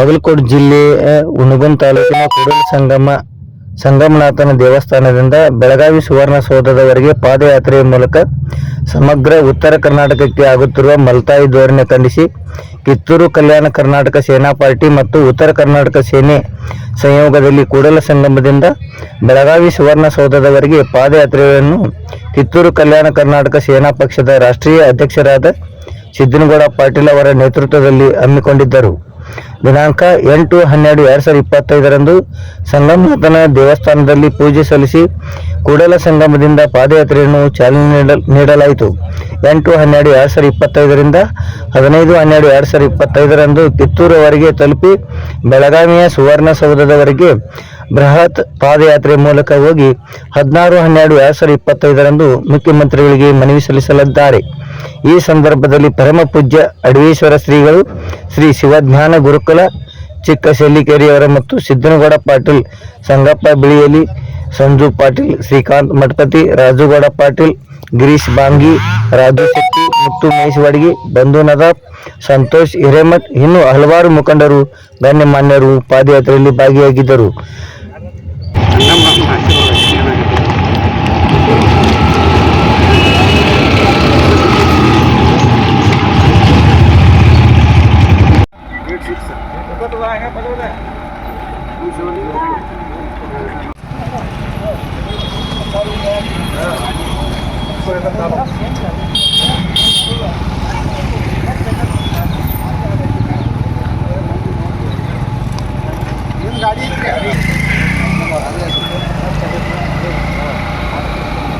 ಬಾಗಲಕೋಟೆ ಜಿಲ್ಲೆಯ ಹುನಗುಂದ ತಾಲೂಕಿನ ಕೂಡಲ ಸಂಗಮನಾಥನ ದೇವಸ್ಥಾನದಿಂದ ಬೆಳಗಾವಿ ಸುವರ್ಣಸೌಧದವರೆಗೆ ಪಾದಯಾತ್ರೆಯ ಮೂಲಕ ಸಮಗ್ರ ಉತ್ತರ ಕರ್ನಾಟಕಕ್ಕೆ ಆಗುತ್ತಿರುವ ಮಲ್ತಾಯಿ ಧೋರಣೆ ಖಂಡಿಸಿ ಕಿತ್ತೂರು ಕಲ್ಯಾಣ ಕರ್ನಾಟಕ ಸೇನಾ ಪಾರ್ಟಿ ಮತ್ತು ಉತ್ತರ ಕರ್ನಾಟಕ ಸೇನೆ ಸಂಯೋಗದಲ್ಲಿ ಕೂಡಲ ಸಂಗಮದಿಂದ ಬೆಳಗಾವಿ ಸುವರ್ಣಸೌಧದವರೆಗೆ ಪಾದಯಾತ್ರೆಯನ್ನು ಕಿತ್ತೂರು ಕಲ್ಯಾಣ ಕರ್ನಾಟಕ ಸೇನಾ ಪಕ್ಷದ ರಾಷ್ಟ್ರೀಯ ಅಧ್ಯಕ್ಷರಾದ ಸಿದ್ದನಗೌಡ ಪಾಟೀಲ್ ಅವರ ನೇತೃತ್ವದಲ್ಲಿ ಹಮ್ಮಿಕೊಂಡಿದ್ದರು. ದಿನಾಂಕ 8-12-2025 ಸಂಗಮನಾಥನ ದೇವಸ್ಥಾನದಲ್ಲಿ ಪೂಜೆ ಸಲ್ಲಿಸಿ ಕೂಡಲ ಸಂಗಮದಿಂದ ಪಾದಯಾತ್ರೆಯನ್ನು ಚಾಲನೆ ನೀಡಲಾಯಿತು. 8-12-2025 15-12-2025 ಕಿತ್ತೂರವರೆಗೆ ತಲುಪಿ ಬೆಳಗಾವಿಯ ಸುವರ್ಣಸೌಧದವರೆಗೆ ಬೃಹತ್ ಪಾದಯಾತ್ರೆ ಮೂಲಕ ಹೋಗಿ 16-12-2025 ಮುಖ್ಯಮಂತ್ರಿಗಳಿಗೆ ಮನವಿ ಸಲ್ಲಿಸಲಿದ್ದಾರೆ. ಈ ಸಂದರ್ಭದಲ್ಲಿ ಪರಮ ಪೂಜ್ಯ ಅಡವೇಶ್ವರ ಶ್ರೀಗಳು, ಶ್ರೀ ಶಿವಜ್ಞಾನ ಗುರುಕುಲ ಚಿಕ್ಕ ಶೆಲ್ಲಿಕೇರಿಯವರ ಮತ್ತು ಸಿದ್ದನಗೌಡ ಪಾಟೀಲ್, ಸಂಗಪ್ಪ ಬಿಳಿಯಲಿ, ಸಂಜು ಪಾಟೀಲ್, ಶ್ರೀಕಾಂತ್ ಮಠಪತಿ, ರಾಜುಗೌಡ ಪಾಟೀಲ್, ಗಿರೀಶ್ ಬಾಂಗಿ, ರಾಜು ಶೆಟ್ಟಿ, ಮುತ್ತು ಮೇಶ್ವಾಡಿಗೆ, ಬಂಧು ನದಾಫ್, ಸಂತೋಷ್ ಹಿರೇಮಠ್ ಇನ್ನೂ ಹಲವಾರು ಮುಖಂಡರು ಗಣ್ಯಮಾನ್ಯರು ಪಾದಯಾತ್ರೆಯಲ್ಲಿ ಭಾಗಿಯಾಗಿದ್ದರು.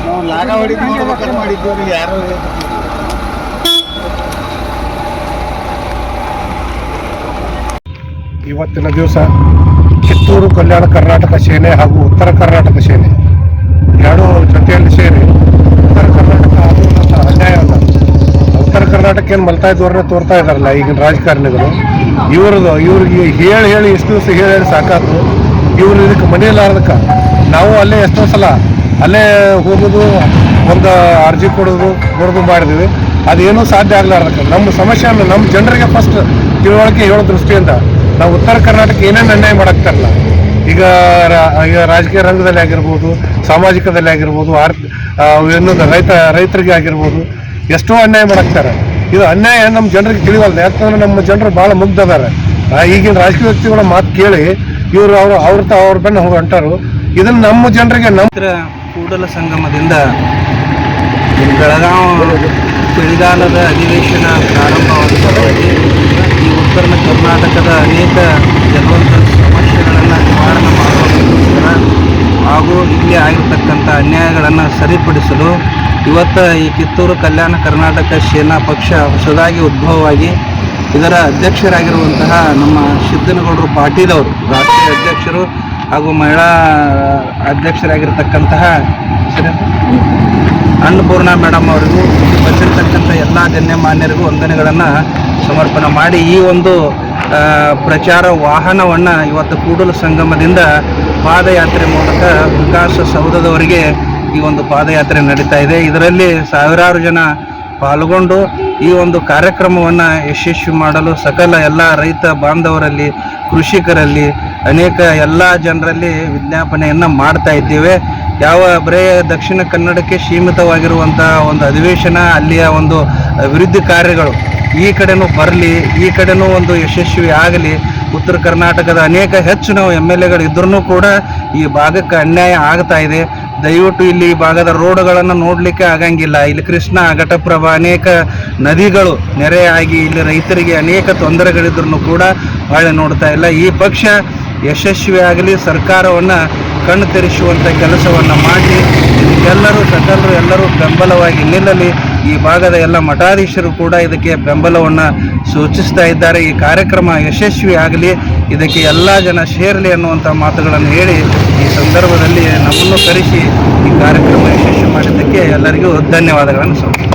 ನಾವು ಲಾಗ ಹೊಡಿತೀವಿ ಮಾಡಿದ್ದೀವಿ ಯಾರು. ಇವತ್ತಿನ ದಿವಸ ಕಿತ್ತೂರು ಕಲ್ಯಾಣ ಕರ್ನಾಟಕ ಸೇನೆ ಹಾಗೂ ಉತ್ತರ ಕರ್ನಾಟಕ ಸೇನೆ ಎರಡೂ ಜೊತೆಯಲ್ಲಿ ಸೇರಿ ಉತ್ತರ ಕರ್ನಾಟಕ ಆಗುವಂಥ ಅನ್ಯಾಯ ಅಲ್ಲ. ಉತ್ತರ ಕರ್ನಾಟಕ ಏನು ಮಲ್ತಾಯಿ ಧೋರಣೆ ತೋರ್ತಾ ಇದ್ದಾರಲ್ಲ ಈಗಿನ ರಾಜಕಾರಣಿಗಳು, ಇವ್ರಿಗೆ ಹೇಳಿ ಎಷ್ಟು ದಿವಸ ಹೇಳಿ ಸಾಕಾದ್ರು. ಇವ್ರು ಇದಕ್ಕೆ ಮನೆಯಲ್ಲಾರ್ದಕ್ಕೆ ನಾವು ಅಲ್ಲೇ ಎಷ್ಟೋ ಸಲ ಅಲ್ಲೇ ಹೋಗೋದು, ಒಂದು ಅರ್ಜಿ ಕೊಡೋದು ಮಾಡಿದ್ವಿ. ಅದೇನೂ ಸಾಧ್ಯ ಆಗ್ಲಾರ್ದಕ್ಕೆ ನಮ್ಮ ಸಮಸ್ಯೆಯನ್ನು ನಮ್ಮ ಜನರಿಗೆ ಫಸ್ಟ್ ತಿಳುವಳಿಕೆ ಹೇಳೋ ದೃಷ್ಟಿಯಿಂದ ನಾವು ಉತ್ತರ ಕರ್ನಾಟಕ ಏನೇನು ಅನ್ಯಾಯ ಮಾಡಾಕ್ತಾರಲ್ಲ, ಈಗ ರಾಜಕೀಯ ರಂಗದಲ್ಲಿ ಆಗಿರ್ಬೋದು, ಸಾಮಾಜಿಕದಲ್ಲಿ ಆಗಿರ್ಬೋದು, ಇನ್ನೊಂದು ರೈತರಿಗೆ ಆಗಿರ್ಬೋದು ಎಷ್ಟೋ ಅನ್ಯಾಯ ಮಾಡಾಕ್ತಾರೆ. ಇದು ಅನ್ಯಾಯ ನಮ್ಮ ಜನರಿಗೆ ತಿಳಿವಲ್ದು. ಯಾಕಂದ್ರೆ ನಮ್ಮ ಜನರು ಭಾಳ ಮುಗ್ಧದಾರೆ. ಈಗಿನ ರಾಜಕೀಯ ವ್ಯಕ್ತಿಗಳ ಮಾತು ಕೇಳಿ ಇವರು ಅವ್ರ ಬೆನ್ನ ಹೋಗಿ ಹೊಂಟಾರು. ಇದನ್ನು ನಮ್ಮ ಜನರಿಗೆ ಕೂಡಲ ಸಂಗಮದಿಂದ ಬೆಳಗಾವಿ ಚಳಿಗಾಲದ ಅಧಿವೇಶನ ಪ್ರಾರಂಭವಾದ ಸಲುವಾಗಿ ಈ ಉತ್ತರ ಕರ್ನಾಟಕದ ಅನೇಕ ಜನವಂತ ಸಮಸ್ಯೆಗಳನ್ನು ನಿವಾರಣೆ ಮಾಡುವುದಕ್ಕೋಸ್ಕರ ಹಾಗೂ ಇಲ್ಲಿ ಆಗಿರತಕ್ಕಂಥ ಅನ್ಯಾಯಗಳನ್ನು ಸರಿಪಡಿಸಲು ಇವತ್ತು ಈ ಕಿತ್ತೂರು ಕಲ್ಯಾಣ ಕರ್ನಾಟಕ ಸೇನಾ ಪಕ್ಷ ಹೊಸದಾಗಿ ಉದ್ಭವವಾಗಿ ಇದರ ಅಧ್ಯಕ್ಷರಾಗಿರುವಂತಹ ನಮ್ಮ ಸಿದ್ದನಗೌಡರು ಪಾಟೀಲ್ ಅವರು ರಾಷ್ಟ್ರೀಯ ಅಧ್ಯಕ್ಷರು ಹಾಗೂ ಮಹಿಳಾ ಅಧ್ಯಕ್ಷರಾಗಿರ್ತಕ್ಕಂತಹ ಅನ್ನಪೂರ್ಣ ಮೇಡಮ್ ಅವರಿಗೂ ಬಂದಿರತಕ್ಕಂಥ ಎಲ್ಲ ಗಣ್ಯಮಾನ್ಯರಿಗೂ ವಂದನೆಗಳನ್ನು ಸಮರ್ಪಣೆ ಮಾಡಿ ಈ ಒಂದು ಪ್ರಚಾರ ವಾಹನವನ್ನು ಇವತ್ತು ಕೂಡಲ ಸಂಗಮದಿಂದ ಪಾದಯಾತ್ರೆ ಮೂಲಕ ವಿಕಾಸಸೌಧದವರೆಗೆ ಈ ಒಂದು ಪಾದಯಾತ್ರೆ ನಡೀತಾ ಇದೆ. ಇದರಲ್ಲಿ ಸಾವಿರಾರು ಜನ ಪಾಲ್ಗೊಂಡು ಈ ಒಂದು ಕಾರ್ಯಕ್ರಮವನ್ನು ಯಶಸ್ವಿ ಮಾಡಲು ಸಕಲ ಎಲ್ಲ ರೈತ ಬಾಂಧವರಲ್ಲಿ, ಕೃಷಿಕರಲ್ಲಿ, ಅನೇಕ ಎಲ್ಲ ಜನರಲ್ಲಿ ವಿಜ್ಞಾಪನೆಯನ್ನು ಮಾಡ್ತಾ ಇದ್ದೇವೆ. ಯಾವ ಬರೇ ದಕ್ಷಿಣ ಕನ್ನಡಕ್ಕೆ ಸೀಮಿತವಾಗಿರುವಂಥ ಒಂದು ಅಧಿವೇಶನ, ಅಲ್ಲಿಯ ಒಂದು ಅಭಿವೃದ್ಧಿ ಕಾರ್ಯಗಳು ಈ ಕಡೆನೂ ಬರಲಿ, ಈ ಕಡೆನೂ ಒಂದು ಯಶಸ್ವಿ ಆಗಲಿ. ಉತ್ತರ ಕರ್ನಾಟಕದ ಅನೇಕ ಹೆಚ್ಚು ನಾವು MLAಗಳು ಇದ್ರೂ ಕೂಡ ಈ ಭಾಗಕ್ಕೆ ಅನ್ಯಾಯ ಆಗ್ತಾ ಇದೆ. ದಯವಿಟ್ಟು ಇಲ್ಲಿ ಈ ಭಾಗದ ರೋಡ್ಗಳನ್ನು ನೋಡಲಿಕ್ಕೆ ಆಗಂಗಿಲ್ಲ. ಇಲ್ಲಿ ಕೃಷ್ಣ, ಘಟಪ್ರಭಾ, ಅನೇಕ ನದಿಗಳು ನೆರೆಯಾಗಿ ಇಲ್ಲಿ ರೈತರಿಗೆ ಅನೇಕ ತೊಂದರೆಗಳಿದ್ರೂ ಕೂಡ ಹೊಳೆ ನೋಡ್ತಾ ಇಲ್ಲ. ಈ ಪಕ್ಷ ಯಶಸ್ವಿ ಆಗಲಿ, ಸರ್ಕಾರವನ್ನು ಕಣ್ಣು ತೆರೆಸುವಂಥ ಕೆಲಸವನ್ನು ಮಾಡಿ ಸಕಲರು ಎಲ್ಲರೂ ಬೆಂಬಲವಾಗಿ ನಿಲ್ಲಲಿ. ಈ ಭಾಗದ ಎಲ್ಲ ಮಠಾಧೀಶರು ಕೂಡ ಇದಕ್ಕೆ ಬೆಂಬಲವನ್ನು ಸೂಚಿಸ್ತಾ ಇದ್ದಾರೆ. ಈ ಕಾರ್ಯಕ್ರಮ ಯಶಸ್ವಿ ಆಗಲಿ, ಇದಕ್ಕೆ ಎಲ್ಲ ಜನ ಸೇರಲಿ ಅನ್ನುವಂಥ ಮಾತುಗಳನ್ನು ಹೇಳಿ ಈ ಸಂದರ್ಭದಲ್ಲಿ ನಮ್ಮನ್ನು ಕರೆಸಿ ಈ ಕಾರ್ಯಕ್ರಮ ಯಶಸ್ವಿ ಮಾಡಿದ್ದಕ್ಕೆ ಎಲ್ಲರಿಗೂ ಧನ್ಯವಾದಗಳನ್ನು ಸಲ್ಲಿಸುತ್ತೇನೆ.